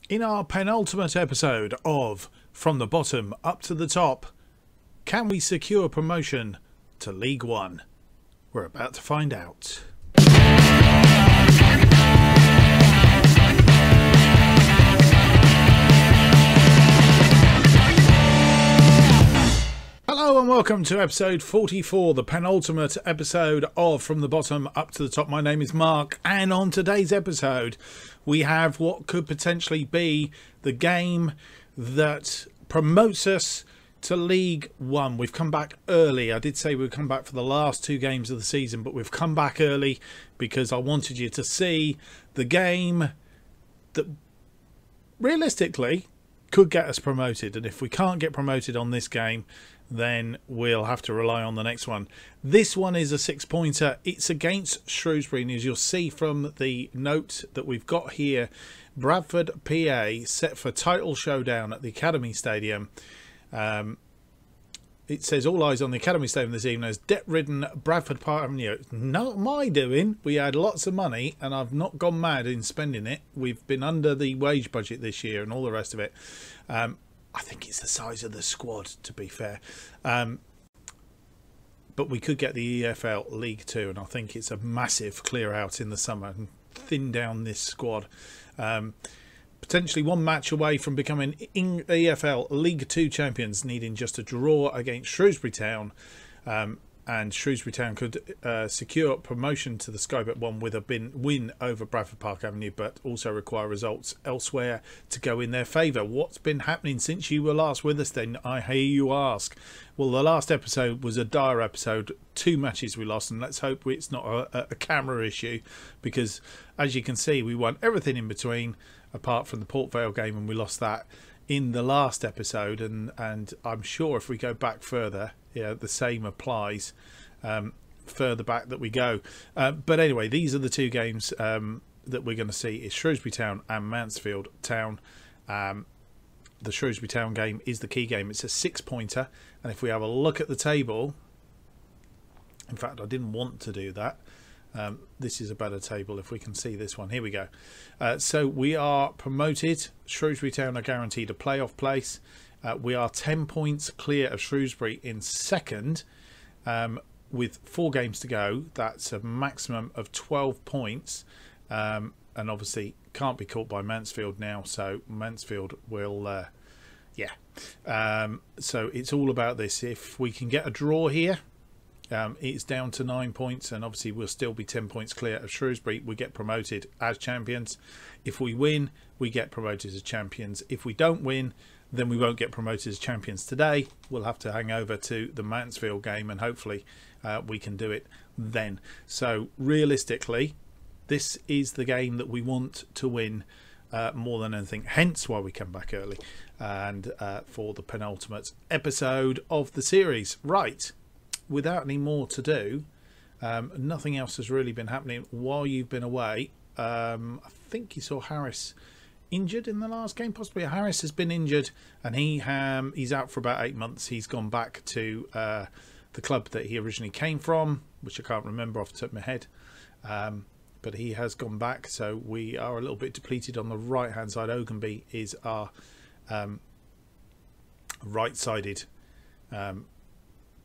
In our penultimate episode of From the Bottom Up to the Top, can we secure promotion to League One? We're about to find out. Hello and welcome to episode 44, the penultimate episode of From the Bottom Up to the Top. My name is Mark, and on today's episode we have what could potentially be the game that promotes us to League One. We've come back early. I did say we'd come back for the last two games of the season, but we've come back early because I wanted you to see the game that realistically could get us promoted. And if we can't get promoted on this game, then we'll have to rely on the next one. This one is a 6-pointer. It's against Shrewsbury, and as you'll see from the note that we've got here, Bradford, PA, set for title showdown at the Academy Stadium. It says all eyes on the Academy Stadium this evening as debt-ridden Bradford Park Avenue. Not my doing. We had lots of money and I've not gone mad in spending it. We've been under the wage budget this year and all the rest of it. I think it's the size of the squad, to be fair. But we could get the EFL League Two, and I think it's a massive clear out in the summer and thin down this squad. Potentially one match away from becoming EFL League Two champions, needing just a draw against Shrewsbury Town. And Shrewsbury Town could secure promotion to the Sky Bet 1 with a win over Bradford Park Avenue, but also require results elsewhere to go in their favour. What's been happening since you were last with us then, I hear you ask? Well, the last episode was a dire episode. 2 matches we lost, and let's hope it's not a camera issue, because as you can see, we won everything in between apart from the Port Vale game, and we lost that in the last episode, and I'm sure if we go back further, yeah, the same applies further back that we go. But anyway, these are the 2 games that we're going to see is Shrewsbury Town and Mansfield Town. The Shrewsbury Town game is the key game. It's a 6-pointer, and if we have a look at the table, in fact I didn't want to do that. This is a better table if we can see this one. Here we go. So we are promoted. Shrewsbury Town are guaranteed a playoff place. We are 10 points clear of Shrewsbury in second, with 4 games to go. That's a maximum of 12 points, and obviously can't be caught by Mansfield now, so Mansfield will so it's all about this. If we can get a draw here, it's down to 9 points, and obviously we'll still be 10 points clear of Shrewsbury. We get promoted as champions. If we win, we get promoted as champions. If we don't win, then we won't get promoted as champions today. We'll have to hang over to the Mansfield game, and hopefully we can do it then. So realistically, this is the game that we want to win more than anything, hence why we come back early and for the penultimate episode of the series. Right, without any more to do, nothing else has really been happening while you've been away. I think you saw Harris injured in the last game, possibly. Harris has been injured, and he's out for about 8 months. He's gone back to the club that he originally came from, which I can't remember off the top of my head, but he has gone back, so we are a little bit depleted on the right hand side. Ogunby is our right-sided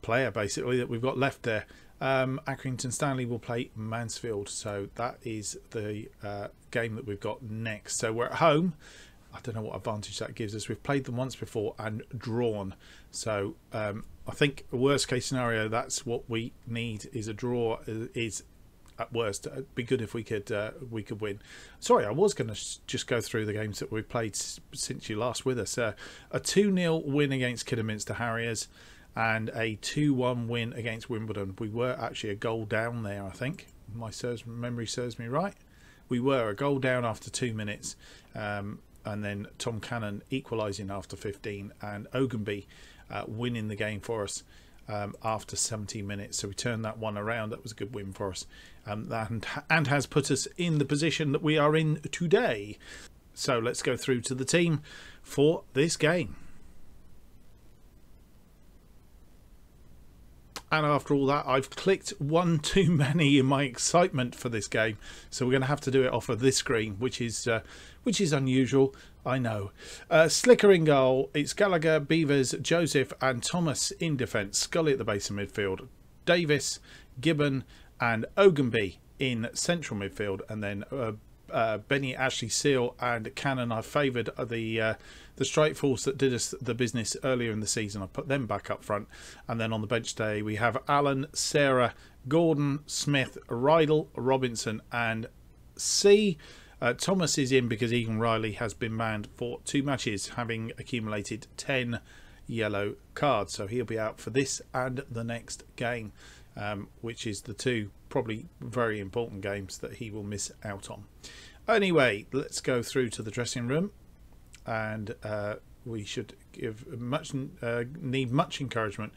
player basically that we've got left there. Accrington Stanley will play Mansfield, so that is the game that we've got next. So we're at home. I don't know what advantage that gives us. We've played them once before and drawn, so I think worst case scenario, that's what we need, is a draw. Is at worst. It'd be good if we could win. Sorry, I was going to just go through the games that we've played since you last with us. A 2-0 win against Kidderminster Harriers and a 2-1 win against Wimbledon. We were actually a goal down there, I think. My memory serves me right. We were a goal down after 2 minutes, and then Tom Cannon equalising after 15, and Ogunby winning the game for us after 17 minutes. So we turned that one around. That was a good win for us, and has put us in the position that we are in today. So let's go through to the team for this game. And after all that, I've clicked one too many in my excitement for this game. So we're going to have to do it off of this screen, which is unusual, I know. Slicker in goal. It's Gallagher, Beavers, Joseph and Thomas in defence. Scully at the base of midfield. Davis, Gibbon and Ogunby in central midfield. And then Benny, Ashley Seal and Cannon. I favoured the strike force that did us the business earlier in the season. I put them back up front. And then on the bench today we have Allen, Sarah, Gordon, Smith, Rydell, Robinson and C. Thomas is in because Egan Riley has been banned for 2 matches, having accumulated 10 yellow cards. So he'll be out for this and the next game, which is the 2 probably very important games that he will miss out on. Anyway, let's go through to the dressing room, and we should need much encouragement.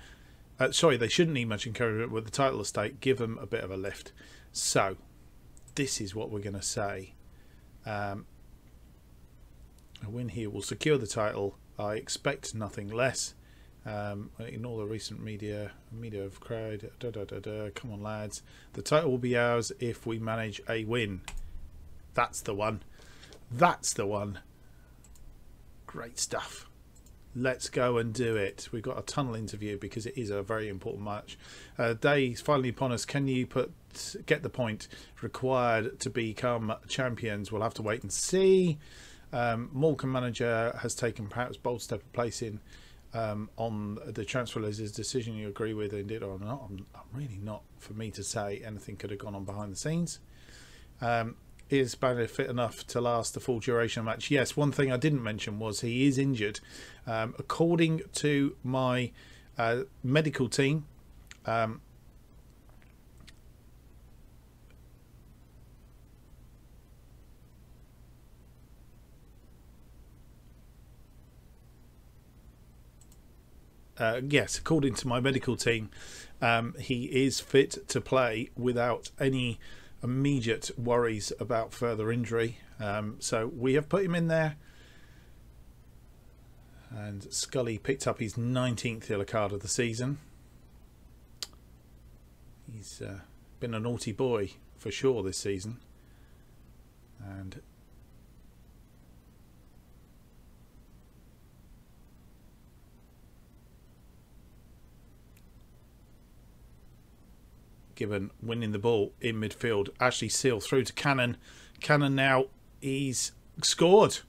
Sorry, they shouldn't need much encouragement with the title at stake. Give them a bit of a lift. So this is what we're going to say. A win here will secure the title. I expect nothing less. In all the recent media have cried, come on lads, the title will be ours if we manage a win. That's the one. That's the one. Great stuff. Let's go and do it. We've got a tunnel interview because it is a very important match. Day is finally upon us. Can you get the point required to become champions? We'll have to wait and see. Morecambe manager has taken perhaps bold step of placing on the transfer list. Is a decision you agree with, indeed or not? I'm really not for me to say. Anything could have gone on behind the scenes. Is Banner fit enough to last the full duration of the match? Yes, one thing I didn't mention was he is injured. According to my medical team, yes, according to my medical team, he is fit to play without any immediate worries about further injury. So we have put him in there. And Scully picked up his 19th yellow card of the season. He's been a naughty boy for sure this season. And Gibbon winning the ball in midfield. Ashley Seal through to Cannon. Cannon now, he's scored.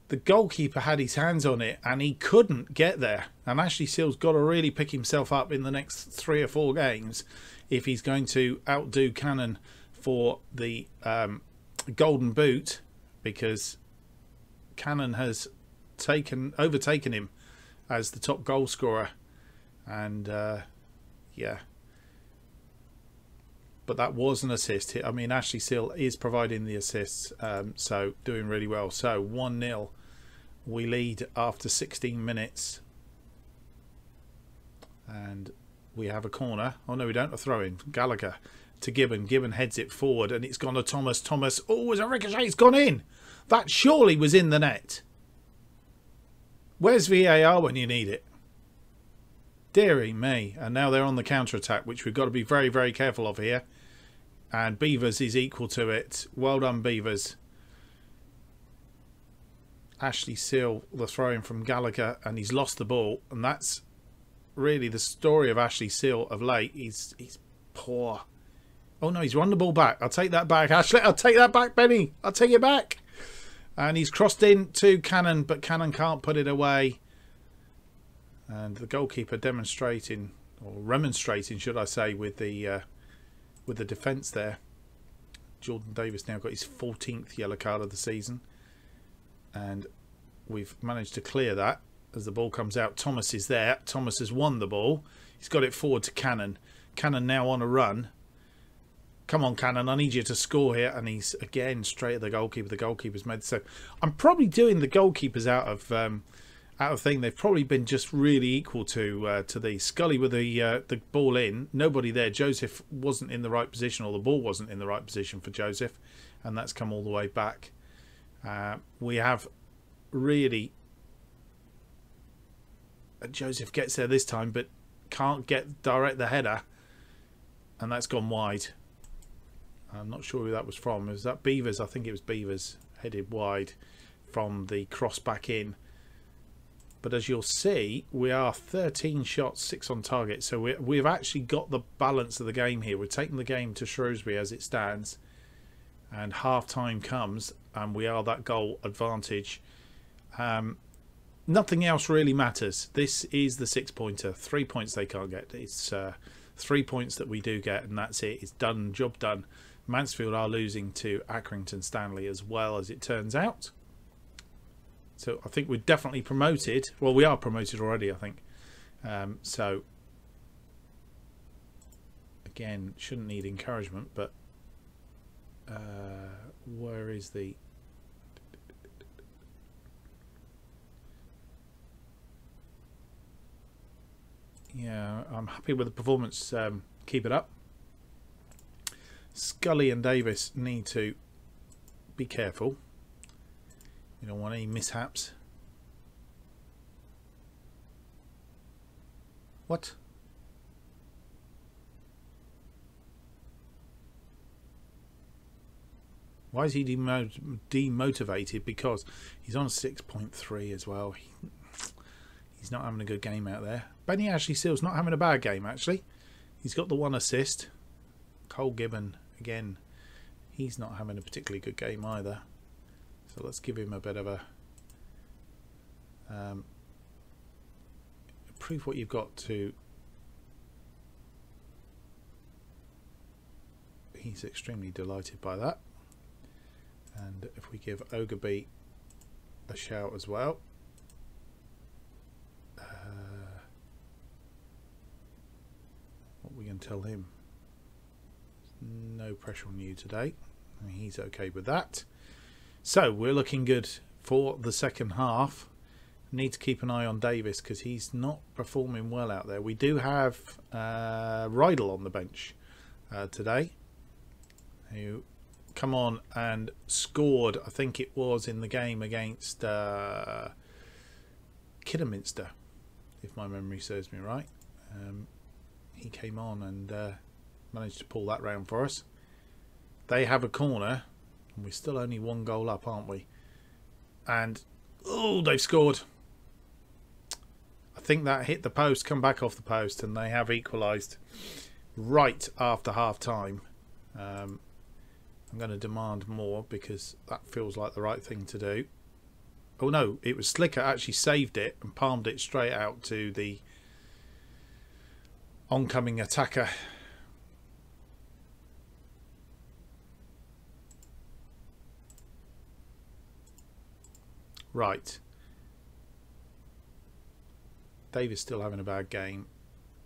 The goalkeeper had his hands on it and he couldn't get there. And Ashley Seal's got to really pick himself up in the next 3 or 4 games if he's going to outdo Cannon for the golden boot, because Cannon has overtaken him as the top goal scorer. And yeah. But that was an assist. I mean, Ashley Seal is providing the assists, so doing really well. So 1-0, we lead after 16 minutes. And we have a corner. Oh no, we don't. A throw in. Gallagher to Gibbon. Gibbon heads it forward and it's gone to Thomas. Thomas, oh, it's a ricochet. It's gone in. That surely was in the net. Where's VAR when you need it? Deary me. And now they're on the counter-attack, which we've got to be very, very careful of here. And Beavers is equal to it. Well done, Beavers. Ashley Seal, the throw-in from Gallagher, and he's lost the ball. And that's really the story of Ashley Seal of late. He's poor. Oh, no, he's run the ball back. I'll take that back, Ashley. I'll take that back, Benny. I'll take it back. And he's crossed in to Cannon, but Cannon can't put it away. And the goalkeeper demonstrating, or remonstrating, should I say, with the defence there. Jordan Davis now got his 14th yellow card of the season. And we've managed to clear that as the ball comes out. Thomas is there. Thomas has won the ball. He's got it forward to Cannon. Cannon now on a run. Come on, Cannon, I need you to score here. And he's again straight at the goalkeeper. The goalkeeper's made so. I'm probably doing the goalkeepers out of thing. They've probably been just really equal to the Scully with the ball in. Nobody there. Joseph wasn't in the right position, or the ball wasn't in the right position for Joseph, and that's come all the way back. We have really Joseph gets there this time, but can't direct the header, and that's gone wide. I'm not sure who that was from. Was that Beavers? I think it was Beavers, headed wide from the cross back in. But as you'll see, we are 13 shots, 6 on target. So we've actually got the balance of the game here. We're taking the game to Shrewsbury as it stands. And half time comes and we are that goal advantage. Nothing else really matters. This is the 6-pointer. 3 points they can't get. It's 3 points that we do get, and that's it. It's done. Job done. Mansfield are losing to Accrington Stanley as well, as it turns out. So I think we're definitely promoted. Well, we are promoted already, I think. So again, shouldn't need encouragement, but where is the... Yeah, I'm happy with the performance. Keep it up. Scully and Davis need to be careful. You don't want any mishaps. What? Why is he demotivated? Because he's on 6.3 as well. He's not having a good game out there. Benny Ashley Seal's not having a bad game, actually. He's got the 1 assist. Cole Gibbon, again, he's not having a particularly good game either. So let's give him a bit of a... prove what you've got to... He's extremely delighted by that. And if we give Ogilby a shout as well... what are we going to tell him? No pressure on you today. He's okay with that. So we're looking good for the second half. Need to keep an eye on Davis because he's not performing well out there. We do have Rydell on the bench today, who come on and scored, I think it was in the game against Kidderminster, if my memory serves me right. He came on and managed to pull that round for us. They have a corner and we're still only 1 goal up, aren't we? And oh, they've scored. I think that hit the post, come back off the post, and they have equalised right after half time. I'm going to demand more because that feels like the right thing to do. Oh no, it was Slicker actually saved it and palmed it straight out to the oncoming attacker. Right. Davis still having a bad game.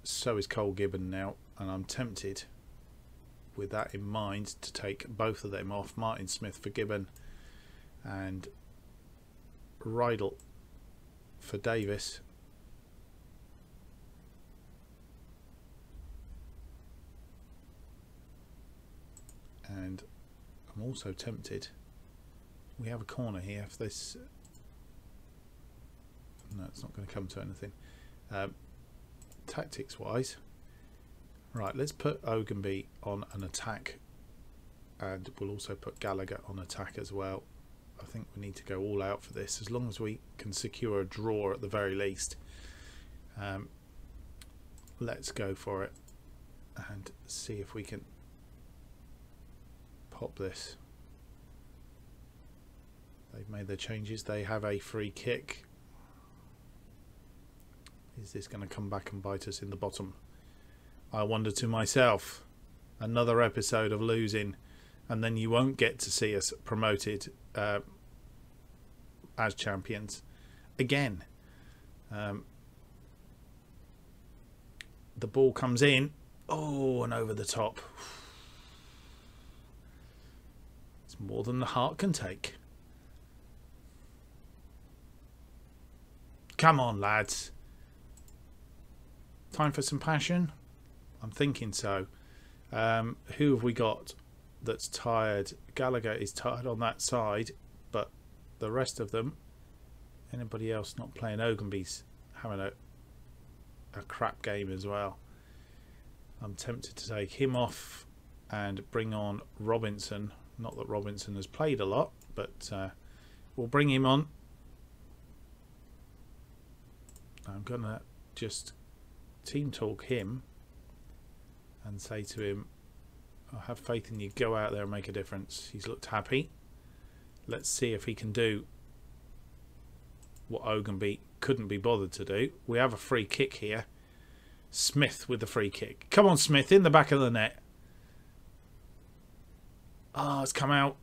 So is Cole Gibbon now. And I'm tempted, with that in mind, to take both of them off. Martin Smith for Gibbon and Rydell for Davis. And I'm also tempted. We have a corner here. If this... No, it's not going to come to anything. Tactics wise. Right, let's put Ogunby on an attack. And we'll also put Gallagher on attack as well. I think we need to go all out for this. As long as we can secure a draw at the very least. Let's go for it. And see if we can pop this. They've made their changes. They have a free kick. Is this going to come back and bite us in the bottom? I wonder to myself. Another episode of losing, and then you won't get to see us promoted as champions again. The ball comes in. Oh, and over the top. It's more than the heart can take. Come on, lads. Time for some passion? I'm thinking so. Who have we got that's tired? Gallagher is tired on that side, but the rest of them, anybody else not playing? Ogunby's having a a crap game as well. I'm tempted to take him off and bring on Robinson. Not that Robinson has played a lot, but we'll bring him on. I'm going to just team talk him and say to him, I have faith in you, go out there and make a difference. He's looked happy. Let's see if he can do what Ogunby couldn't be bothered to do. We have a free kick here. Smith with the free kick. Come on, Smith, in the back of the net. Oh, it's come out.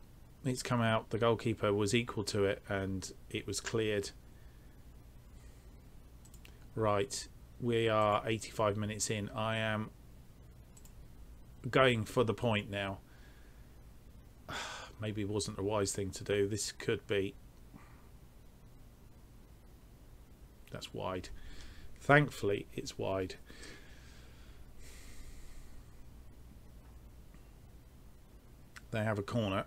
It's come out. The goalkeeper was equal to it and it was cleared. Right, we are 85 minutes in. I am going for the point now. Maybe it wasn't a wise thing to do. This could be. That's wide. Thankfully, it's wide. They have a corner.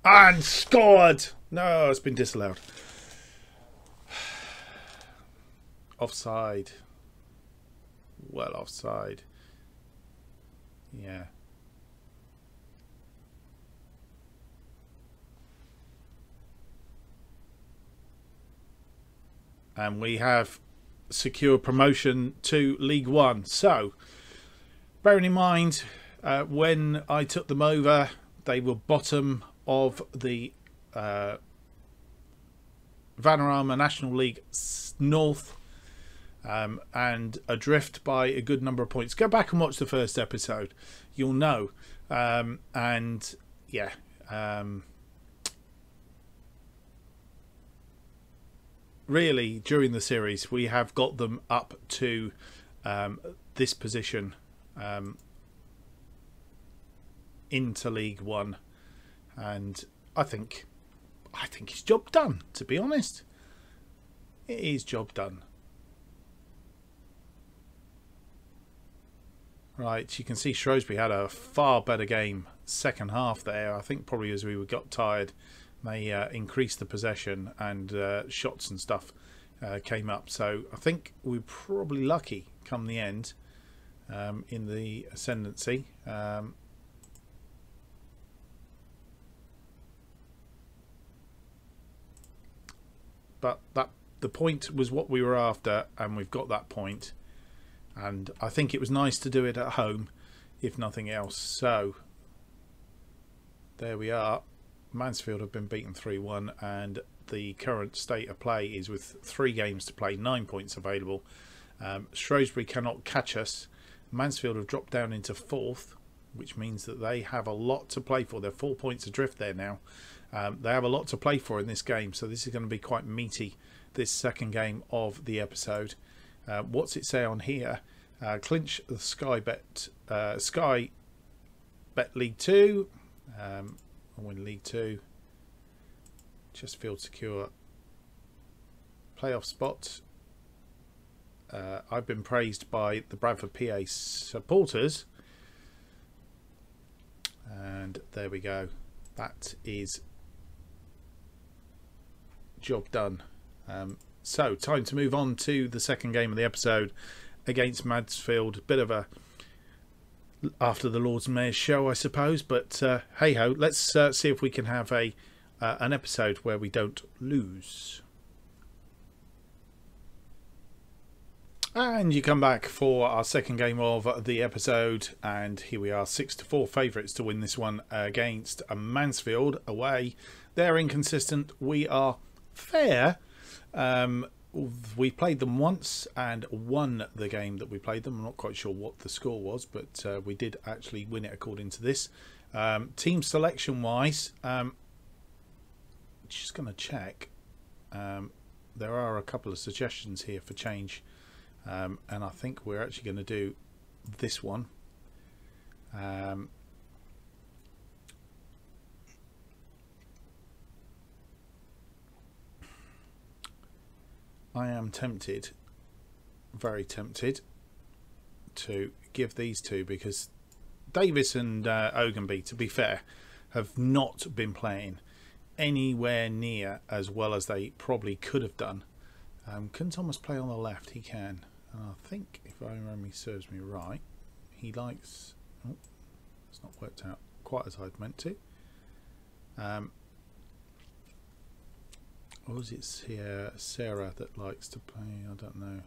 And scored! No, it's been disallowed. Offside. Well offside. Yeah. And we have secured promotion to League One. So, bearing in mind, when I took them over, they were bottom of the Vanarama National League North. And adrift by a good number of points. Go back and watch the first episode, you'll know. And yeah, really during the series we have got them up to this position into League One, and I think it's job done, to be honest. It is job done. Right, you can see Shrewsbury had a far better game second half there. I think probably as we got tired, they increased the possession and shots and stuff came up. So I think we're probably lucky come the end in the ascendancy. But the point was what we were after, and we've got that point. And I think it was nice to do it at home, if nothing else. So, there we are. Mansfield have been beaten 3-1, and the current state of play is with 3 games to play, 9 points available. Shrewsbury cannot catch us. Mansfield have dropped down into 4th, which means that they have a lot to play for. They're 4 points adrift there now. They have a lot to play for in this game, so this is going to be quite meaty, this second game of the episode. What's it say on here? Clinch the Sky Bet League 2. Win League 2. Chesterfield secure playoff spot. I've been praised by the Bradford PA supporters. And there we go. That is job done. So, time to move on to the second game of the episode against Mansfield. Bit of a after the Lord's Mayor's show, I suppose. But hey ho, let's see if we can have an episode where we don't lose. And you come back for our second game of the episode, and here we are, 6-4 favourites to win this one against Mansfield away. They're inconsistent. We are fair. We played them once and won the game that we played them. I'm not quite sure what the score was, but we did actually win it according to this. Team selection wise, just going to check. There are a couple of suggestions here for change, and I think we're actually going to do this one. I am tempted, very tempted, to give these two, because Davis and Ogunby, to be fair, have not been playing anywhere near as well as they probably could have done. Can Thomas play on the left? He can. And I think, if my memory serves me right, he likes... Oh, it's not worked out quite as I'd meant to. Or is it here Sarah that likes to play? I don't know.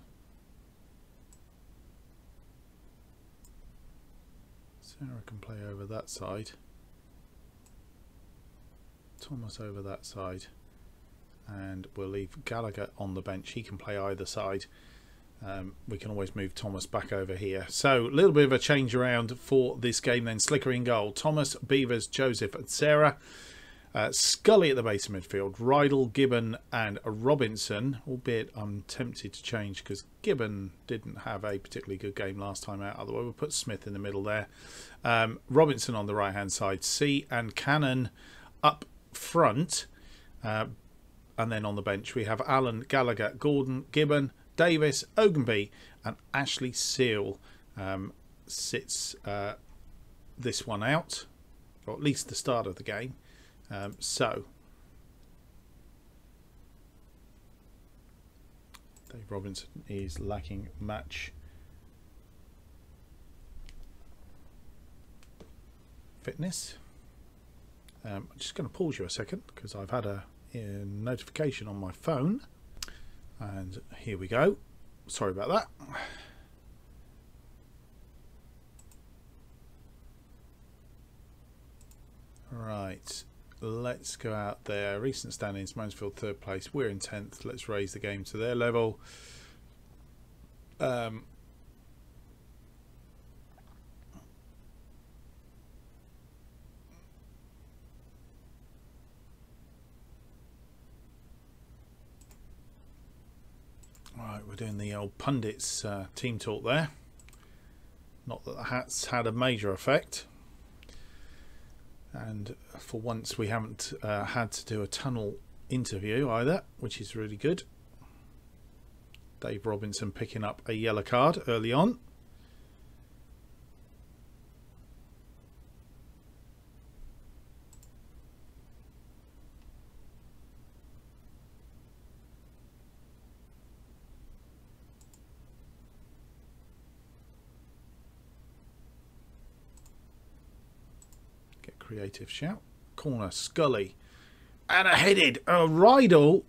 Sarah can play over that side. Thomas over that side. And we'll leave Gallagher on the bench. He can play either side. We can always move Thomas back over here. So a little bit of a change around for this game then. Slicker in goal. Thomas, Beavers, Joseph and Sarah. Scully at the base of midfield. Rydell, Gibbon and Robinson. Albeit I'm tempted to change because Gibbon didn't have a particularly good game last time out. Otherwise we'll put Smith in the middle there. Robinson on the right hand side. C and Cannon up front. And then on the bench we have Allen, Gallagher, Gordon, Gibbon, Davis, Ogunbi and Ashley Seal sits this one out, or at least the start of the game. So Dave Robinson is lacking match fitness. I'm just going to pause you a second because I've had a notification on my phone. And here we go. Sorry about that. Right. Let's go out there. Recent standings, Mansfield 3rd place. We're in 10th. Let's raise the game to their level. Right, we're doing the old pundits team talk there. Not that the hats had a major effect. And for once we haven't had to do a tunnel interview either, which is really good. Dave Robinson picking up a yellow card early on. Creative shout. Corner, Scully. And a headed. Rydell.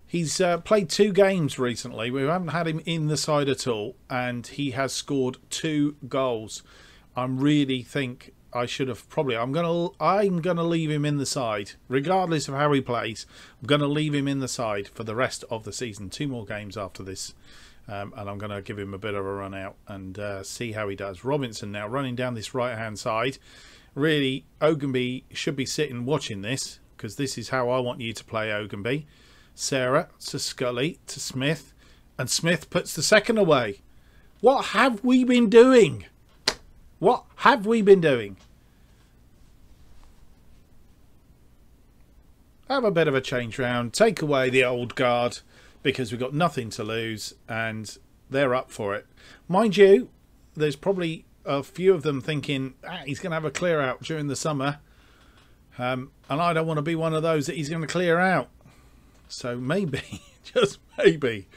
He's played 2 games recently. We haven't had him in the side at all. And he has scored 2 goals. I really think I should have probably... I'm gonna leave him in the side. Regardless of how he plays. I'm going to leave him in the side for the rest of the season. 2 more games after this. And I'm going to give him a bit of a run out and see how he does. Robinson now running down this right hand side. Really, Ogunbi should be sitting watching this because this is how I want you to play, Ogunbi. Sarah to Scully to Smith, and Smith puts the second away. What have we been doing? What have we been doing? Have a bit of a change round. Take away the old guard because we've got nothing to lose and they're up for it. Mind you, there's probably a few of them thinking he's going to have a clear out during the summer, and I don't want to be one of those that he's going to clear out. So maybe, just maybe,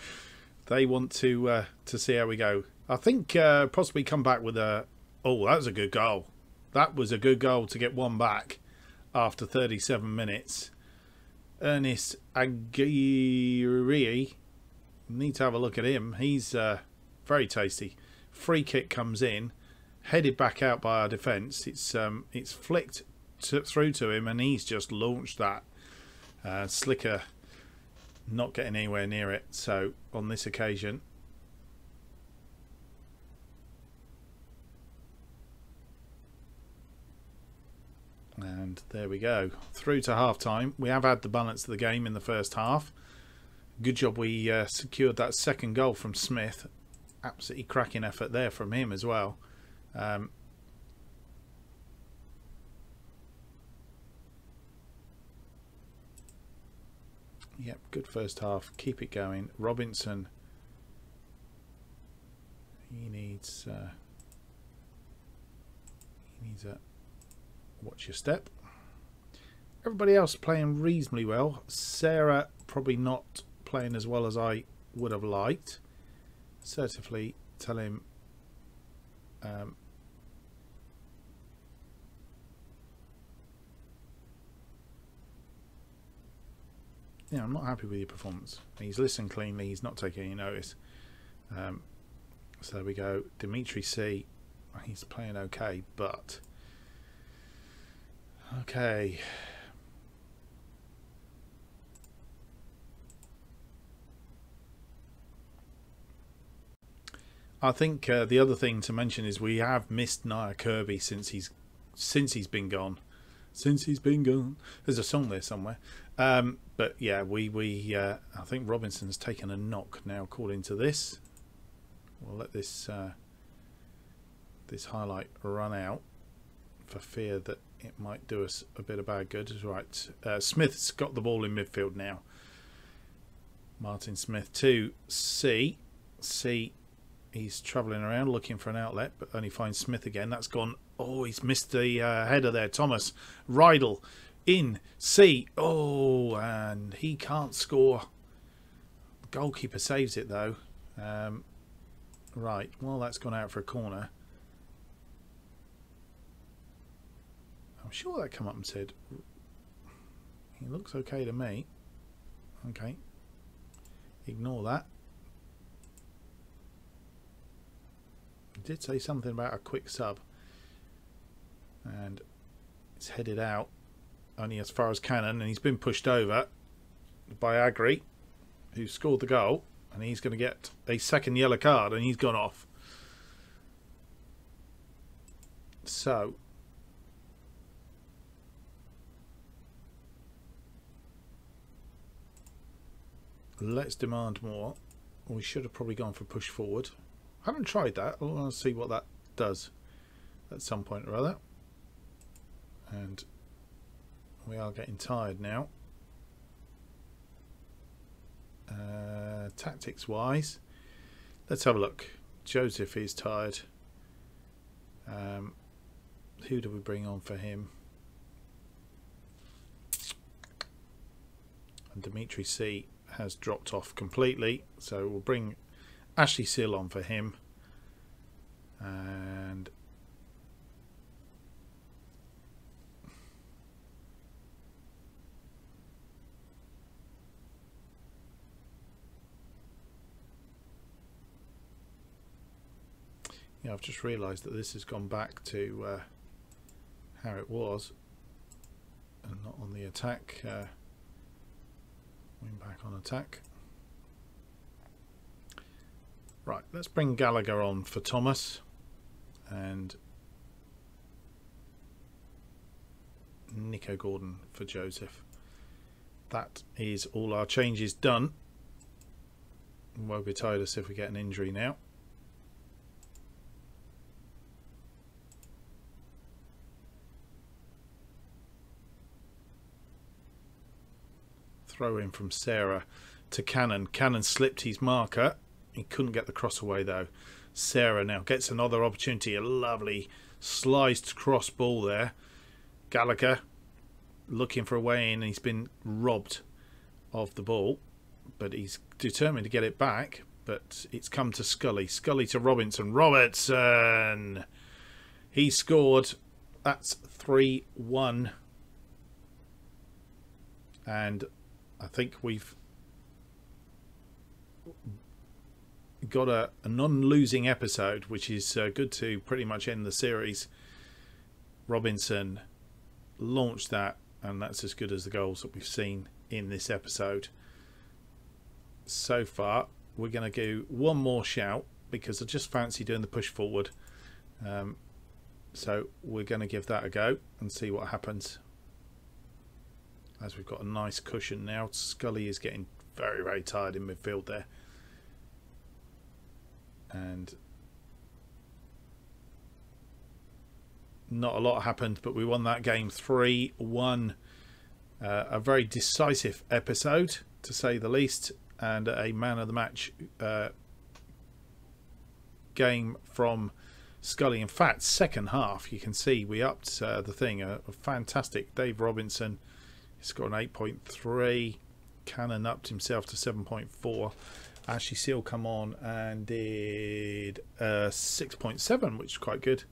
they want to see how we go. I think possibly come back with a... Oh, that was a good goal. That was a good goal to get one back after 37 minutes. Ernest Aguirre, need to have a look at him. He's very tasty. Free kick comes in, headed back out by our defence. It's flicked through to him, and he's just launched that. Slicker not getting anywhere near it. So on this occasion, and there we go, through to half time. We have had the balance of the game in the first half. Good job we secured that second goal from Smith. Absolutely cracking effort there from him as well. Yep, good first half. Keep it going. Robinson, he needs a watch your step. Everybody else playing reasonably well. Sarah probably not playing as well as I would have liked. assertively tell him yeah, I'm not happy with your performance. He's listened cleanly, he's not taking any notice. So there we go. Dimitri C, he's playing okay, but okay. I think the other thing to mention is we have missed Nia Kirby since he's been gone. Since he's been gone. There's a song there somewhere. But yeah, I think Robinson's taken a knock now, according to this. We'll let this this highlight run out for fear that it might do us a bit of bad good. Right, Smith's got the ball in midfield now. Martin Smith to C. He's travelling around looking for an outlet, but only finds Smith again. That's gone. Oh, he's missed the header there. Thomas Rydell in C. Oh, and he can't score. The goalkeeper saves it though. Right, well, that's gone out for a corner. I'm sure that come up and said, he looks okay to me. Okay, ignore that. Did say something about a quick sub, and it's headed out only as far as Cannon, and he's been pushed over by Agri, who scored the goal, and he's going to get a second yellow card, and he's gone off. So let's demand more. We should have probably gone for push forward. I haven't tried that. I want to see what that does at some point or other. And we are getting tired now. Tactics wise, let's have a look. Joseph is tired. Who do we bring on for him? And Dimitri C has dropped off completely, so we'll bring Ashley Seal on for him. And yeah, I've just realised that this has gone back to how it was and not on the attack. Wing back on attack. Right, let's bring Gallagher on for Thomas and Nico Gordon for Joseph. That is all our changes done. Won't be tired us if we get an injury now. Throw in from Sarah to Cannon. Cannon slipped his marker. He couldn't get the cross away though. Sarah now gets another opportunity. A lovely sliced cross ball there. Gallagher looking for a way in. He's been robbed of the ball, but he's determined to get it back. But it's come to Scully. Scully to Robinson. Robertson! He scored. That's 3-1. And I think we've got a non-losing episode, which is good to pretty much end the series. Robinson launched that, and that's as good as the goals that we've seen in this episode so far. We're going to do one more shout because I just fancy doing the push forward. So we're going to give that a go and see what happens. As we've got a nice cushion now. Scully is getting very, very tired in midfield there. And not a lot happened, but we won that game 3-1. A very decisive episode, to say the least, and a man of the match game from Scully. In fact, second half, you can see we upped the thing. A fantastic Dave Robinson. He's got an 8.3. Cannon upped himself to 7.4. Ashley Seal come on and did 6.7, which is quite good.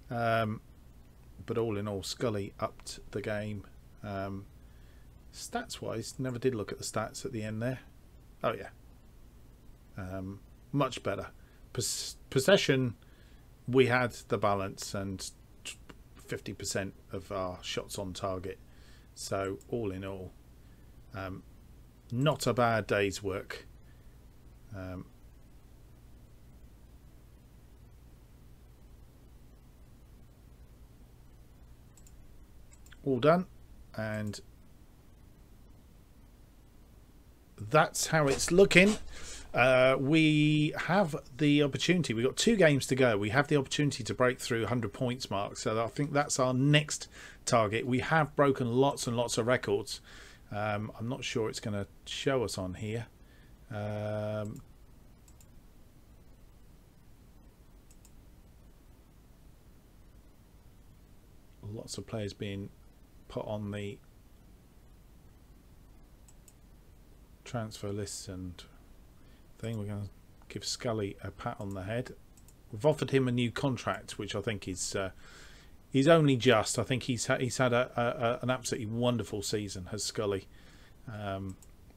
But all in all, Scully upped the game. Stats wise, never did look at the stats at the end there. Oh yeah, much better. Possession, we had the balance and 50% of our shots on target. So all in all, not a bad day's work. All done, and that's how it's looking. We have the opportunity. We've got 2 games to go. We have the opportunity to break through 100 points mark. So I think that's our next target. We have broken lots and lots of records. I'm not sure it's going to show us on here. Lots of players being put on the transfer lists and thing. We're going to give Scully a pat on the head. We've offered him a new contract, which I think is he's only just. I think he's had an absolutely wonderful season, has Scully,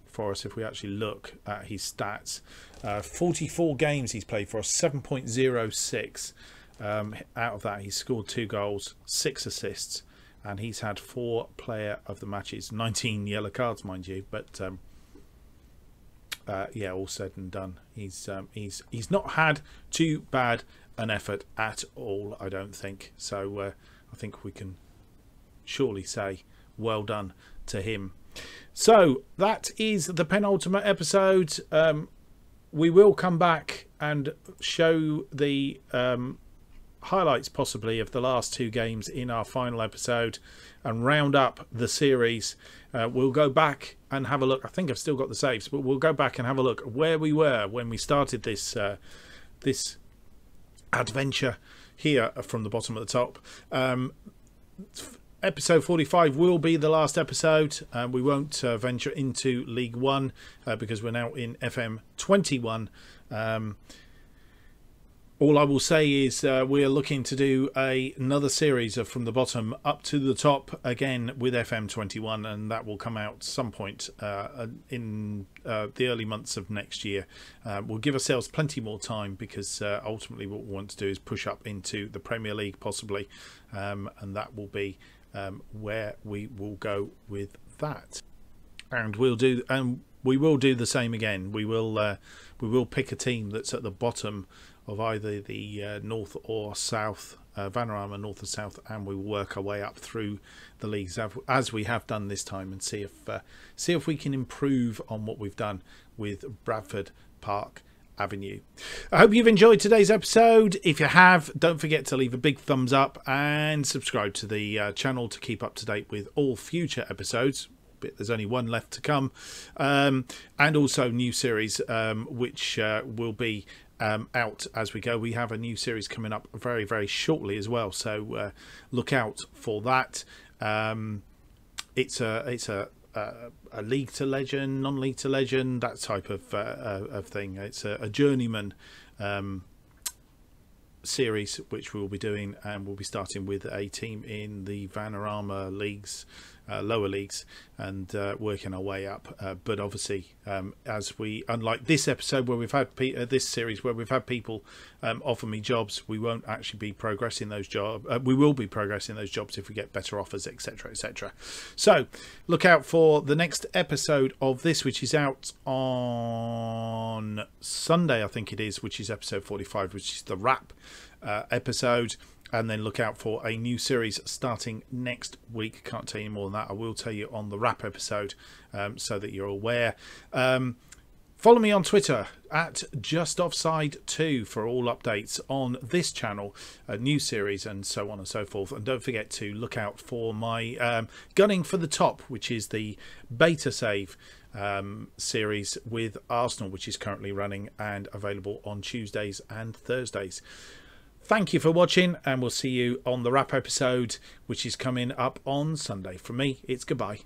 for us. If we actually look at his stats, 44 games he's played for us, 7.06. Out of that, he's scored 2 goals, 6 assists, and he's had 4 player of the matches, 19 yellow cards, mind you. But yeah, all said and done, he's not had too bad an effort at all, I don't think. So I think we can surely say well done to him. So that is the penultimate episode. We will come back and show the highlights possibly of the last 2 games in our final episode and round up the series. We'll go back and have a look. I think I've still got the saves, but we'll go back and have a look at where we were when we started this this adventure here from the bottom at the top. Episode 45 will be the last episode. We won't venture into League One because we're now in FM21. All I will say is we're looking to do another series of From the Bottom Up to the Top again with FM21, and that will come out some point in the early months of next year. We'll give ourselves plenty more time because ultimately what we want to do is push up into the Premier League possibly, and that will be where we will go with that. And we will do the same again. We will pick a team that's at the bottom of either the north or south, Vanarama north or south, and we will work our way up through the leagues as we have done this time, and see if we can improve on what we've done with Bradford Park Avenue. I hope you've enjoyed today's episode. If you have, don't forget to leave a big thumbs up and subscribe to the channel to keep up to date with all future episodes. But there's only one left to come, and also new series which will be out as we go. We have a new series coming up very, very shortly as well, so look out for that. It's a league to legend, non-league to legend, that type of thing. It's a journeyman series which we'll be doing, and we'll be starting with a team in the Vanarama leagues, lower leagues, and working our way up. But obviously, as we, unlike this episode where we've had this series where we've had people offer me jobs, we won't actually be progressing those jobs. We will be progressing those jobs if we get better offers, etc., etc. So look out for the next episode of this, which is out on Sunday, I think it is, which is episode 45, which is the wrap episode. And then look out for a new series starting next week. Can't tell you more than that. I will tell you on the wrap episode, so that you're aware. Follow me on Twitter at JustOffside2 for all updates on this channel, a new series, and so on and so forth. And don't forget to look out for my Gunning for the Top, which is the beta save series with Arsenal, which is currently running and available on Tuesdays and Thursdays. Thank you for watching, and we'll see you on the wrap episode, which is coming up on Sunday. From me, it's goodbye.